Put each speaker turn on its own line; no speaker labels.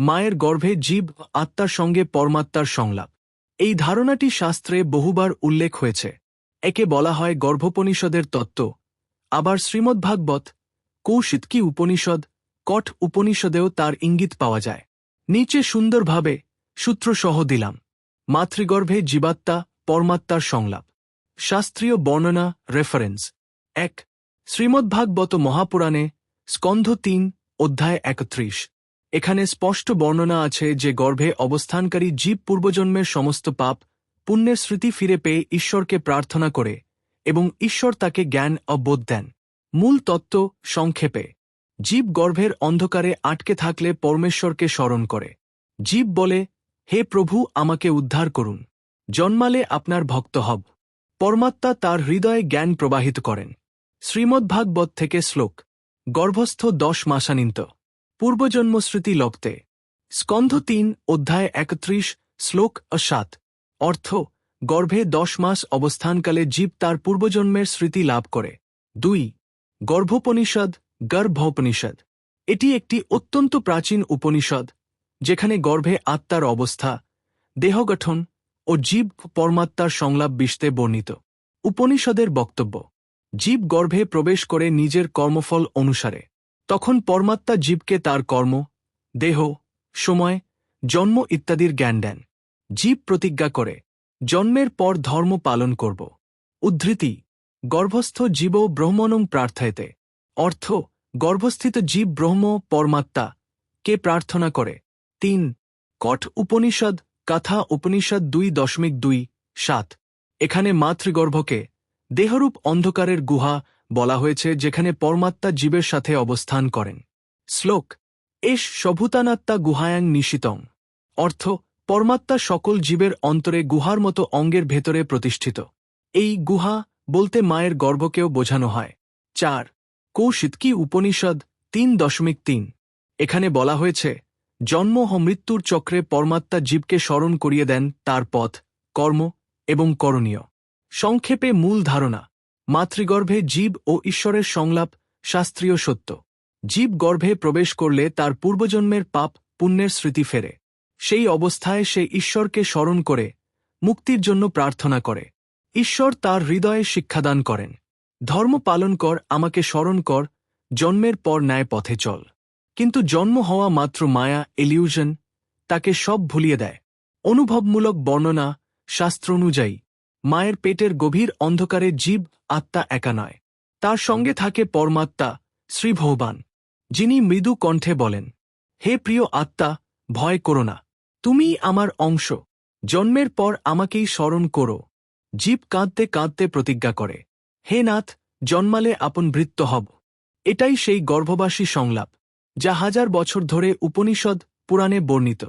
মায়ের গর্ভে জীব আত্মার সঙ্গে পরমাত্মার সংলাপ। এই ধারণাটি শাস্ত্রে বহুবার উল্লেখ হয়েছে। একে বলা হয় গর্ভোপনিষদের তত্ত্ব। আবার শ্রীমদ্ভাগবত, কৌশিতকি উপনিষদ, কঠ উপনিষদেও তার ইঙ্গিত পাওয়া যায়। নিচে সুন্দরভাবে সূত্রসহ দিলাম। মাতৃগর্ভে জীবাত্মা পরমাত্মার সংলাপ। শাস্ত্রীয় বর্ণনা রেফারেন্স ১. শ্রীমদ্ভাগবত মহাপুরাণে স্কন্ধ ৩ অধ্যায় ৩১। এখানে স্পষ্ট বর্ণনা আছে যে গর্ভে অবস্থানকারী জীব পূর্বজন্মের সমস্ত পাপ পুণ্যের স্মৃতি ফিরে পেয়ে ঈশ্বরকে প্রার্থনা করে এবং ঈশ্বর তাকে জ্ঞান ও বোধ দেন। মূল তত্ত্ব সংক্ষেপে, জীব গর্ভের অন্ধকারে আটকে থাকলে পরমেশ্বরকে স্মরণ করে। জীব বলে, হে প্রভু, আমাকে উদ্ধার করুন। জন্মালে আপনার ভক্ত হব। পরমাত্মা তার হৃদয়ে জ্ঞান প্রবাহিত করেন। শ্রীমদ্ভাগবত থেকে শ্লোক। গর্ভস্থ 10 মাসানিন্ত পূর্বজন্ম স্মৃতি লপ্তে। স্কন্ধ ৩ অধ্যায় ৩১ শ্লোক ৭। অর্থ, গর্ভে 10 মাস অবস্থানকালে জীব তার পূর্বজন্মের স্মৃতি লাভ করে। ২. গর্ভোপনিষদ গর্ভোপনিষদ। এটি একটি অত্যন্ত প্রাচীন উপনিষদ যেখানে গর্ভে আত্মার অবস্থা, দেহগঠন ও জীব পরমাত্মার সংলাপ বিশদে বর্ণিত। উপনিষদের বক্তব্য, জীব গর্ভে প্রবেশ করে নিজের কর্মফল অনুসারে। তখন পরমাত্মা জীবকে তার কর্ম, দেহ, সময়, জন্ম ইত্যাদির জ্ঞান দেন। জীব প্রতিজ্ঞা করে, জন্মের পর ধর্ম পালন করব। উদ্ধৃতি, গর্ভস্থ জীব ব্রহ্মণং প্রার্থয়তে। অর্থ, গর্ভস্থিত জীব ব্রহ্ম পরমাত্মা কে প্রার্থনা করে। ৩. কঠ উপনিষদ কথা উপনিষদ ২.২.৭। এখানে মাতৃগর্ভকে দেহরূপ অন্ধকারের গুহা বলা হয়েছে যেখানে পরমাত্মা জীবের সাথে অবস্থান করেন। শ্লোক। এষ সভূতানাত্মা গুহায়াং নিশিতং। অর্থ, পরমাত্মা সকল জীবের অন্তরে গুহার মতো অঙ্গের ভেতরে প্রতিষ্ঠিত। এই গুহা বলতে মায়ের গর্ভকেও বোঝানো হয়। ৪. কৌশিতকি উপনিষদ ৩.৩। এখানে বলা হয়েছে, জন্ম ও মৃত্যুর চক্রে পরমাত্মা জীবকে স্মরণ করিয়ে দেন তার পথ, কর্ম এবং করণীয়। সংক্ষেপে মূল ধারণা, মাতৃগর্ভে জীব ও ঈশ্বরের সংলাপ শাস্ত্রীয় সত্য। জীব গর্ভে প্রবেশ করলে তার পূর্বজন্মের পাপ পুণ্যের স্মৃতি ফেরে। সেই অবস্থায় সে ঈশ্বরকে স্মরণ করে মুক্তির জন্য প্রার্থনা করে। ঈশ্বর তার হৃদয়ে শিক্ষাদান করেন, ধর্ম পালন কর, আমাকে স্মরণ কর, জন্মের পর ন্যায় পথে চল। কিন্তু জন্ম হওয়া মাত্র মায়া, ইলিউশন, তাকে সব ভুলিয়ে দেয়। অনুভবমূলক বর্ণনা শাস্ত্র অনুযায়ী মায়ের পেটের গভীর অন্ধকারে জীব আত্মা একা নয়, তার সঙ্গে থাকে পরমাত্মা শ্রী ভগবান, যিনি মৃদু কণ্ঠে বলেন, হে প্রিয় আত্মা, ভয় করো না, তুমিই আমার অংশ, জন্মের পর আমাকেই স্মরণ করো। জীব কাঁদতে কাঁদতে প্রতিজ্ঞা করে, হে নাথ, জন্মালে আপন ভৃত্য হব। এটাই সেই গর্ভবাসী সংলাপ যা হাজার বছর ধরে উপনিষদ পুরাণে বর্ণিত।